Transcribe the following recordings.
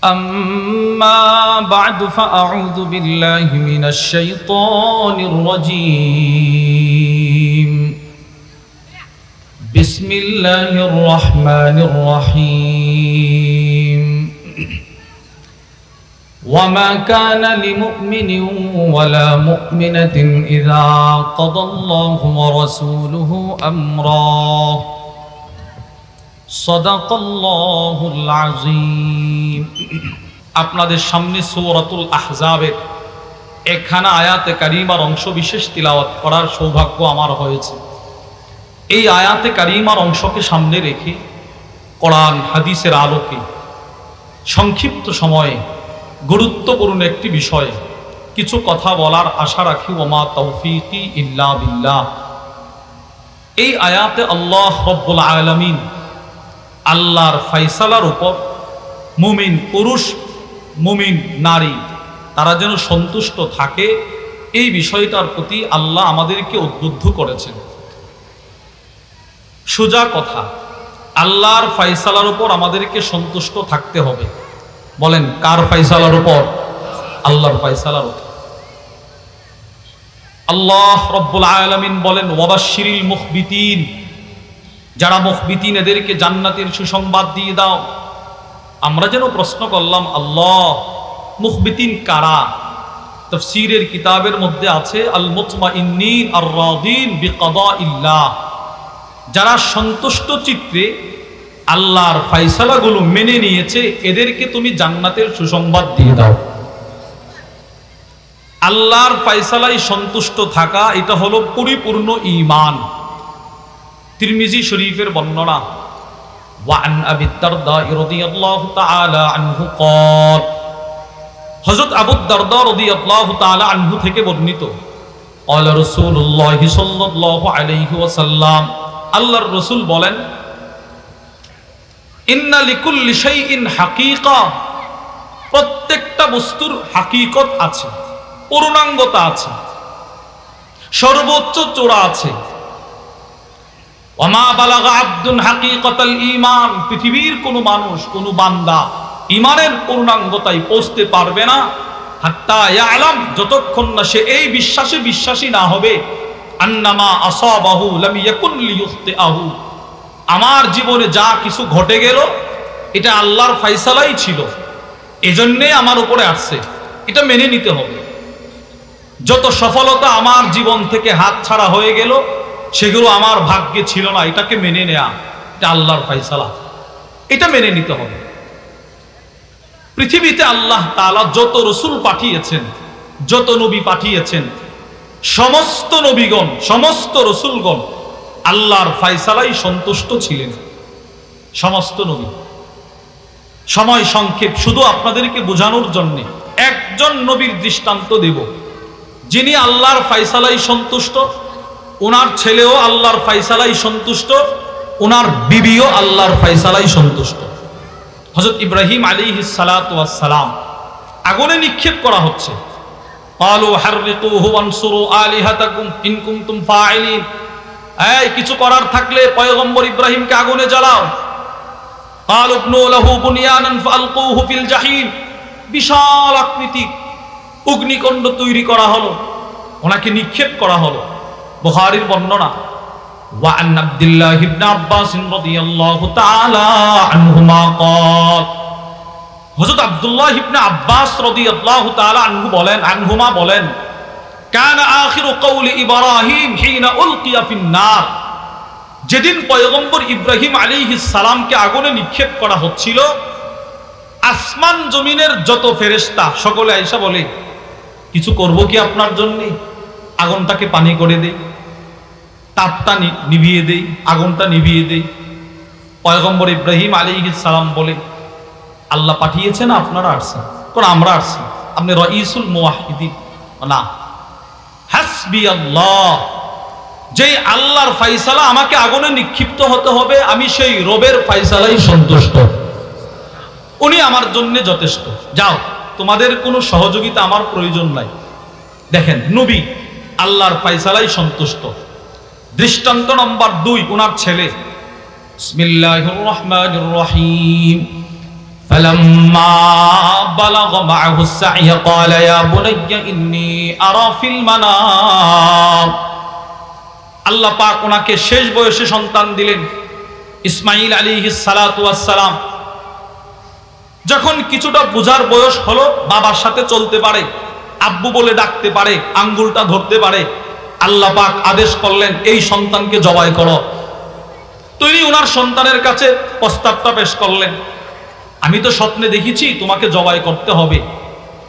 أما بعد فأعوذ بالله من الشيطان الرجيم بسم الله الرحمن الرحيم وما كان لمؤمن ولا مؤمنة إذا قضى الله ورسوله أمرا সাদাকাল্লাহুল আযীম। আপনাদের সামনে সূরাতুল আহজাবের একখানা আয়াতে কারিমার অংশ বিশেষ তিলাওয়াত করার সৌভাগ্য আমার হয়েছে। এই আয়াতে কারিমার অংশকে সামনে রেখে কোরআন হাদিসের আলোকে সংক্ষিপ্ত সময়ে গুরুত্বপূর্ণ একটি বিষয়ে কিছু কথা বলার আশা রাখি। ওমা তাওফীকি ইল্লা বিল্লাহ। এই আয়াতে আল্লাহ রাব্বুল আলামিন আল্লাহর ফায়সালার উপর মুমিন পুরুষ মুমিন নারী তারা যেন সন্তুষ্ট থাকে, এই বিষয়টার প্রতি আল্লাহ আমাদেরকে উদ্বুদ্ধ করেছেন। সোজা কথা, আল্লাহর ফায়সালার উপর আমাদেরকে সন্তুষ্ট থাকতে হবে। বলেন, কার ফায়সালার উপর? আল্লাহর ফায়সালার উপর। আল্লাহ রাব্বুল আলামিন বলেন, ওয়াবাশশিরিল মুখবিতিন, যারা মুখবিতিন এদেরকে জান্নাতের সুসংবাদ দিয়ে দাও। আমরা যেন প্রশ্ন করলাম, আল্লাহ মুখবিতিন কারা? তাফসীরের কিতাবের মধ্যে আছে আল মুতমাইন্নিন আর রাদিন বিকাদাইল্লাহ, যারা সন্তুষ্ট চিত্তে আল্লাহর ফায়সালাগুলো মেনে নিয়েছে, এদেরকে তুমি জান্নাতের সুসংবাদ দিয়ে দাও। আল্লাহর ফায়সালায় সন্তুষ্ট থাকা, এটা হলো পরিপূর্ণ ঈমান। তিরমিজি শরীফের বর্ণনা, ওয়ান আবি দারদা রাদিয়াল্লাহু তাআলা আনহু قال, হযরত আবু দারদা রাদিয়াল্লাহু তাআলা আনহু থেকে বর্ণিত, قال রাসূলুল্লাহ সাল্লাল্লাহু আলাইহি ওয়াসাল্লাম, আল্লাহর রাসূল বলেন, ইন্না লিকুল্লি শাইইন হাকীকা, প্রত্যেকটা বস্তুর হাকীকত আছে, পূর্ণাঙ্গতা আছে, সর্বোচ্চ চূড়া আছে। ওয়ামা বালাগা আব্দুন হাকীকাতাল ঈমান, পৃথিবীর কোন মানুষ, কোন বান্দা ঈমানের পূর্ণাঙ্গতায় পৌঁছতে পারবে না হাত্তা ইয়ালাম, যতক্ষণ না সে এই বিশ্বাসে বিশ্বাসী না হবে, আন্নামা আসাবাহু লাম ইয়াকুন লিয়ুখতিআহু, আমার জীবনে যা কিছু ঘটে গেল এটা আল্লাহর ফায়সালাই ছিল, এজন্যে আমার উপরে আসছে, এটা মেনে নিতে হবে। যত সফলতা আমার জীবন থেকে হাত ছাড়া হয়ে গেল সেগুলো আমার ভাগ্যে ছিল না, এটাকে মেনে নেয়া, এটা আল্লাহর ফায়সালা, এটা মেনে নিতে হবে। পৃথিবীতে আল্লাহ তাআলা যত রাসূল পাঠিয়েছেন, যত নবী পাঠিয়েছেন, সমস্ত নবীগণ, সমস্ত রাসূলগণ আল্লাহর ফায়সালায় সন্তুষ্ট ছিলেন, সমস্ত নবী। সময় সংক্ষেপ, শুধু আপনাদেরকে বোঝানোর জন্য একজন নবীর দৃষ্টান্ত দেব, যিনি আল্লাহর ফায়সালায় সন্তুষ্ট, ওনার ছেলেও আল্লাহর ফায়সালায় সন্তুষ্ট, ওনার বিবিও আল্লাহর ফায়সালায় সন্তুষ্ট। হযরত ইব্রাহিম আলাইহিস সালাতু ওয়াস সালাম আগুনে নিক্ষেপ করা হচ্ছে। ক্বালু হাররিকুহু ওয়ানসুরু আলিহাতাকুম ইন কুনতুম ফাইলিন, এই কিছু করার থাকলে পয়গম্বর ইব্রাহিমকে আগুনে জ্বালাও। ক্বালু ইবনু লাহু বুনিয়ানান ফালকুহু ফিল জাহিম, বিশাল আকৃতি অগ্নিকুণ্ড তৈরি করা হলো, ওনাকে নিক্ষেপ করা হলো। বুখারীর বর্ণনা, ওয়া আন আব্দুল্লাহ ইবনে আব্বাস রাদিয়াল্লাহু তাআলা আনহুমা قال, হযরত আব্দুল্লাহ ইবনে আব্বাস রাদিয়াল্লাহু তাআলা আনহুমা বলেন, কানা আখিরু কওলি ইব্রাহিম হিনা উলকিয়া ফিন নার, যেদিন পয়গম্বর ইব্রাহিম আলাইহিস সালামকে আগুনে নিক্ষেপ করা হচ্ছিল, আসমান জমিনের যত ফেরেশতা সকলে আয়েশা বলে, কিছু করব কি আপনার জন্য? আগুনটাকে পানি করে দেই, তাপটা নিভিয়ে দেই, আগুনটা নিভিয়ে দেই। পয়গম্বর ইব্রাহিম আলাইহিস সালাম বলে, আল্লাহ পাঠিয়েছেন, আপনারা আসছেন? কোন আমরা আসছি? আপনি রাইসুল মুওয়াহহিদিন না, হাসবি আল্লাহ, যে আল্লাহর ফায়সালা আমাকে আগুনে নিক্ষিপ্ত হতে হবে, আমি সেই রবের ফায়সালাই সন্তুষ্ট, উনি আমার জন্য যথেষ্ট। যাও, তোমাদের কোনো সহযোগিতা আমার প্রয়োজন নাই। দেখেন, নবী আল্লাহর ফায়সালাই সন্তুষ্ট। দৃষ্টান্ত নম্বর 2, ওনার ছেলে। বিসমিল্লাহির রহমানির রহিম। فلما بلغ معه السعي قال يا بني إني أرى في المنام আল্লাহ পাক ওনাকে শেষ বয়সে সন্তান দিলেন ইসমাঈল আলাইহিস সালাতু ওয়াস সালাম। যখন কিছুটা বুঝার বয়স হলো, বাবার সাথে চলতে পারে, আব্বু বলে ডাকতে পারে, আঙ্গুলটা ধরতে পারে, আল্লাহ পাক আদেশ করলেন এই সন্তানকে জবাই করো। তিনি ওনার সন্তানের কাছে প্রস্তাবটা পেশ করলেন, আমি তো স্বপ্নে দেখেছি তোমাকে জবাই করতে হবে,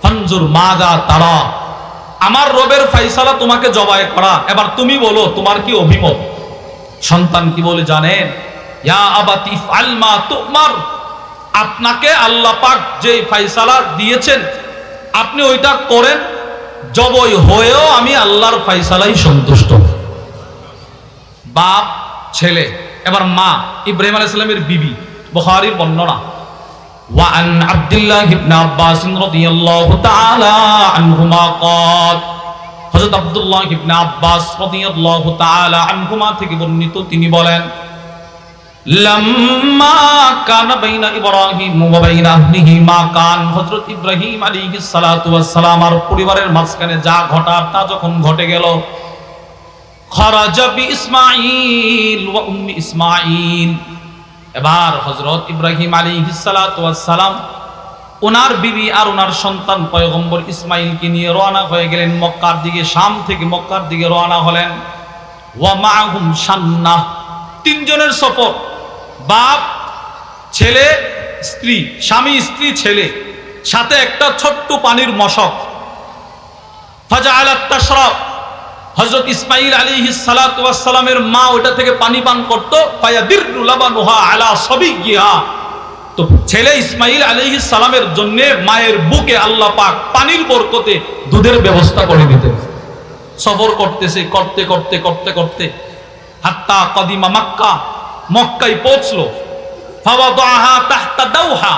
ফানজুর মাযা তারা, আমার রবের ফয়সালা তোমাকে জবাই করা, এবার তুমি বলো তোমার কি অভিমত। সন্তান কি বলে জানেন? ইয়া আবাতি ইফআল মা তুমার, আপনাকে আল্লাহ পাক যে ফয়সালা দিয়েছেন আপনি ওইটা করেন, জবাই হয়েও আমি আল্লাহর ফয়সালাই সন্তুষ্ট। বাপ ছেলে, এবার মা ইব্রাহিম আলাইহিস সালামের বিবি, বুখারীর বর্ণনা। وعن عبد الله بن عباس رضي الله تعالى عنهما قال, হযরত আব্দুল্লাহ ইবনে আব্বাস রাদিয়াল্লাহু তাআলা আনহুমা থেকে বর্ণিত, তিনি বলেন লাম্মা কানা বাইনা ইব্রাহিম ওয়া বাইনা আহলিহি মা কান, হযরত ইব্রাহিম আলাইহিস সালাতু ওয়াস সালাম আর পরিবারের মাঝখানে যা ঘটার তা যখন ঘটে গেল, খারাজা বি ইসমাঈল ওয়া উম্মি ইসমাঈল, এবার হযরত ইব্রাহিম আলাইহিস সালাতু ওয়াস সালাম ওনার বিবি আর ওনার সন্তান পয়গম্বর ইসমাঈলকে নিয়ে রওনা হয়ে গেলেন মক্কার দিকে। শাম থেকে মক্কার দিকে রওনা হলেন। ওয়া মাআহুম শান্নাহ, তিনজনের সফর, বাপ ছেলে স্ত্রী, স্বামী স্ত্রী ছেলে, সাথে একটা ছোট্ট পানির মশক। ফাজআলাত তাশরাব, হযরত ইসমাঈল আলাইহিস সালাতু ওয়াস সালামের মা ওটা থেকে পানি পান করত। ফায়াদিরু লাবানুহা আলা সাবিয়্যিহা, তো ছেলে ইসমাঈল আলাইহিস সালামের জন্য মায়ের বুকে আল্লাহ পাক পানির বরকতে দুধের ব্যবস্থা করে দিতেন। সফর করতেছে, করতে করতে করতে করতে হাত্তা কদিমা মক্কা, মক্কায় পৌঁছলো। ফাওয়াদাহা তাহতা দাওহা,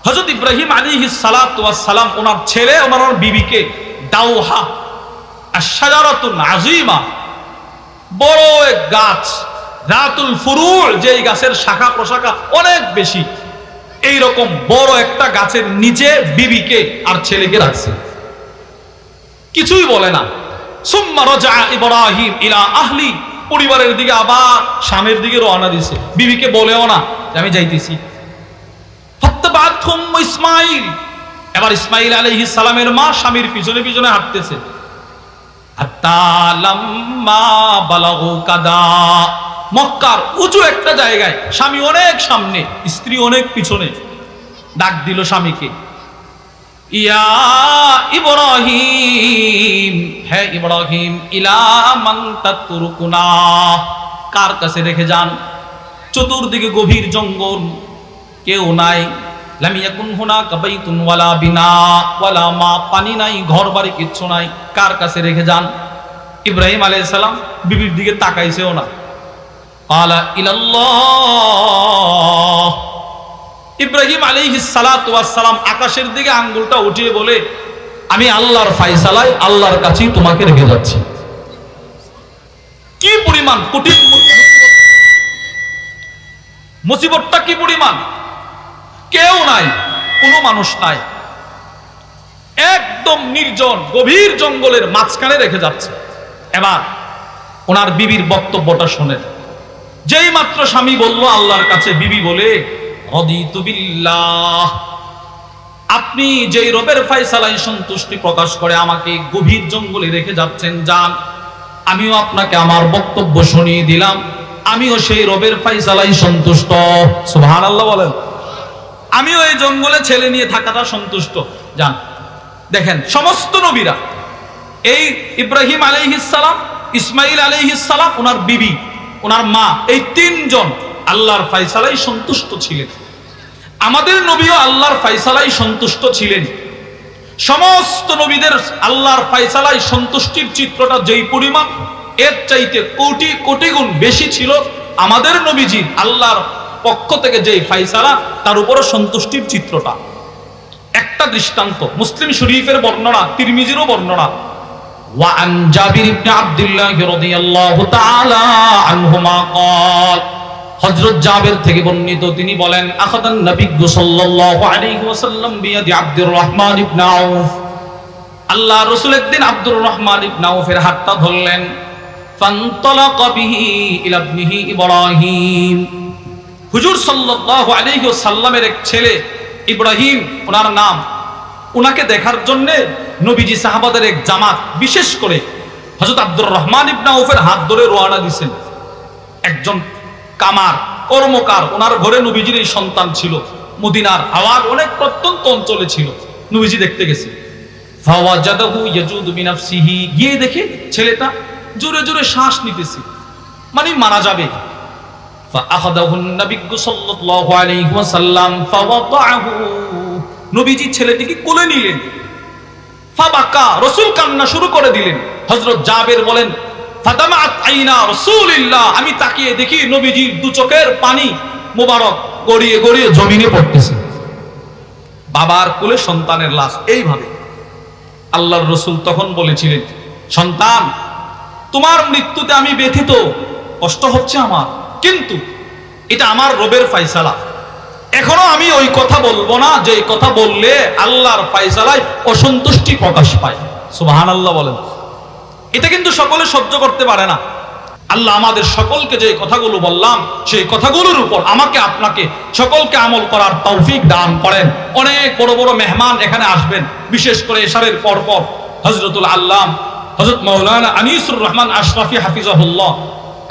হযরত ইব্রাহিম আলাইহিস সালাতু ওয়াস সালাম ওনার ছেলে ওনার বিবিকে দাওহা আশ-শাজারাতুন আযীমা, বড় এক গাছ, যাতুল ফুরু', যেই গাছের শাখা প্রশাখা অনেক বেশি, এই রকম বড় একটা গাছের নিচে বিবিকে আর ছেলেকে রাখছে, কিছুই বলে না। সুম্মা রাজা ইব্রাহিম ইলা আহলি, পরিবারের দিকে আবার স্বামীর দিকে রওনা দিছে, বিবিকে বলেও না যে আমি যাইতেছি। ফাত্তাবাতহুম ইসমাঈল, এবার ইসমাঈল আলাইহিস সালামের মা স্বামীর পিছনে পিছনে হাঁটতেছে। হাত্তা লাম্মা বালাগু কাদা, মক্কার উঁচু একটা জায়গায়, স্বামী অনেক সামনে, স্ত্রী অনেক পিছনে। ডাক দিল স্বামীকে, ইয়া ইব্রাহিম, হে ইব্রাহিম, ইলা মান তাতরুকুনা, কার কাছে রেখে যান? চতুর্দিকে গভীর জঙ্গল, কেউ নাই। লাম ইয়াকুন হুনাকা বাইতুন ওয়ালা বিনা ওয়ালা মা, পানি নাই, ঘর বাড়ি কিচ্ছু নাই, কার কাছে রেখে যান? ইব্রাহিম আলাইহিস সালাম বিবির দিকে তাকাইছেও না। ক্বালা ইলাল্লাহ, ইব্রাহিম আলাইহিস সালাতু ওয়াস সালাম আকাশের দিকে আঙ্গুলটা উঠিয়ে বলে, আমি আল্লাহর ফয়সালায় আল্লাহর কাছেই তোমাকে রেখে যাচ্ছি। কি পরিমাণ কঠিন মুসিবতটা, কি পরিমাণ! কেউ নাই, কোনো মানুষ নাই, একদম নির্জন গভীর জঙ্গলের মাঝখানে রেখে যাচ্ছে। এবার ওনার বিবির বক্তব্যটা শোনেন। যেই মাত্র স্বামী বলল আল্লাহর কাছে, বিবি বলে, রাদিতু বিল্লাহ, আপনি যেই রবের ফয়সালায় সন্তুষ্টি প্রকাশ করে আমাকে গভীর জঙ্গলে রেখে যাচ্ছেন, যান, আমিও আপনাকে আমার বক্তব্য শুনিয়ে দিলাম, আমিও সেই রবের ফয়সালায় সন্তুষ্ট। সুবহানাল্লাহ বলেন। আমিও এই জঙ্গলে ছেলে নিয়ে থাকাটা সন্তুষ্ট, যান। দেখেন, সমস্ত নবীরা, এই ইব্রাহিম আলাইহিস সালাম, ইসমাঈল আলাইহিস সালাম, ওনার বিবি, ওনার মা, এই তিনজন আল্লাহর ফয়সালায় সন্তুষ্ট ছিলেন। আমাদের নবীও আল্লাহর ফয়সালায় সন্তুষ্ট ছিলেন। সমস্ত নবীদের আল্লাহর ফয়সালায় সন্তুষ্টির চিত্রটা যেই পরিমাণ, এর চাইতে কোটি কোটি গুণ বেশি ছিল আমাদের নবীজির আল্লাহর পক্ষ থেকে যেই ফয়সালা, তার উপরও সন্তুষ্টির চিত্রটা। একটা দৃষ্টান্ত, মুসলিম শরীফের বর্ণনা, তিরমিজিরও বর্ণনা। وعن جابر بن عبد الله رضي الله تعالى عنهما قال, হযরত জাবের থেকে বর্ণিত, তিনি বলেন আখাদান নবী সাল্লাল্লাহু আলাইহি ওয়াসাল্লাম বিয়াদি আব্দুর রহমান ইবনে আউফ, আল্লাহ রাসূল একদিন আব্দুর রহমান ইবনে আউফের হাতটা ধরলেন। ফান্তালাকা বিহি ইলা ইবনিহি ইব্রাহিম, হুজুর সাল্লাল্লাহু আলাইহি ওয়াসাল্লামের এক ছেলে ইব্রাহিম ওনার নাম, ওনাকে দেখার জন্য নবীজি সাহাবাদের এক জামাত বিশেষ করে হযরত আব্দুর রহমান ইবনে আউফের হাত ধরে রওনা দিয়েছেন। একজন কামার কর্মকার, ওনার ঘরে নবীজির এই সন্তান ছিল। মদিনার আওয়াজ অনেক প্রত্যন্ত অঞ্চলে ছিল, নবীজি দেখতে গেছে। ফাওয়াজাদাহু ইয়াজুদু বিনাফসিহি, গিয়ে দেখে ছেলেটা জোরে জোরে শ্বাস নিতেছে, মানে মারা যাবে। ফাআখাযাহু নবী সাল্লাল্লাহু আলাইহি ওয়াসাল্লাম ফাওয়াদাহু, নবীজি ছেলেটিকে কোলে নিলেন। ফাবাকা, রাসূল কান্না শুরু করে দিলেন। হযরত জাবের বলেন ফাদামাত আইনা রাসূলিল্লাহ, আমি তাকিয়ে দেখি নবীজির দু চোখের পানি মোবারক গড়িয়ে গড়িয়ে জমিনে পড়তেছে। বাবার কোলে সন্তানের লাশ এইভাবে। আল্লাহর রাসূল তখন বলেছিলেন, সন্তান তোমার মৃত্যুতে আমি ব্যথিত, কষ্ট হচ্ছে আমার, কিন্তু এটা আমার রবের ফয়সালা। এখনো আমি ওই কথা বলবো না যে কথা বললে আল্লাহর ফয়সালায় অসন্তুষ্টি প্রকাশ পায়। সুবহানাল্লাহ বলেন। এটা কিন্তু সকলে সহ্য করতে পারে না। আল্লাহ আমাদের সকলকে যে কথাগুলো বললাম সেই কথাগুলোর উপর আমাকে আপনাকে সকলকে আমল করার তৌফিক দান করেন। অনেক বড় বড় মেহমান এখানে আসবেন, বিশেষ করে এশারের পরপর হযরতুল আল্লাম হযরত মাওলানা আনিসুর রহমান আশরাফি হাফিজাহুল্লাহ,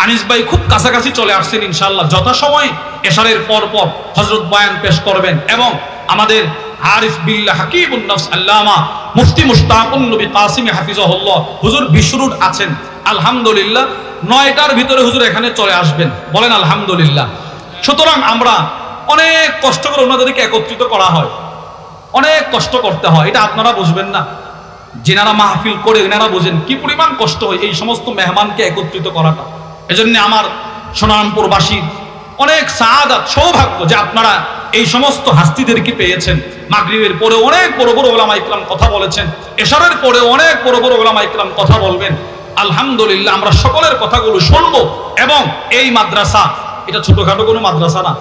আনিস ভাই খুব কাছাকাছি চলে আসছেন ইনশাআল্লাহ। যথাসময়ে এশারের পরপর হযরত বয়ান পেশ করবেন এবং আমাদের আরিফ বিল্লাহ হাকিমুন নফস আল্লামা মুফতি মুশতাকুন নবী কাসিম হাফিজাহুল্লাহ হুজুর বিশরুট আছেন। আলহামদুলিল্লাহ 9টার ভিতরে হুজুর এখানে চলে আসবেন, বলেন আলহামদুলিল্লাহ। সুতরাং আমরা অনেক কষ্ট করে ওনাদেরকে একত্রিত করা হয়, অনেক কষ্ট করতে হয়, এটা আপনারা বুঝবেন না। যিনারা মাহফিল করে এনারা বোঝেন কি পরিমাণ কষ্ট হয় এই সমস্ত মেহমানকে একত্রিত করাটা। এজন্য আমার সোনারামপুরবাসীর অনেক সাআদাত, সৌভাগ্য যে আপনারা এই সমস্ত হাস্তিদেরকে পেয়েছেন। মাগরিবের পরে অনেক বড় বড় উলামা ইকরাম কথা বলেছেন, এশারের পরে অনেক বড় বড় উলামা ইকরাম কথা বলবেন। আলহামদুলিল্লাহ আমরা সকলের কথাগুলো শুনবো এবং এই মাদ্রাসা এটা ছোটখাটো কোনো মাদ্রাসা না।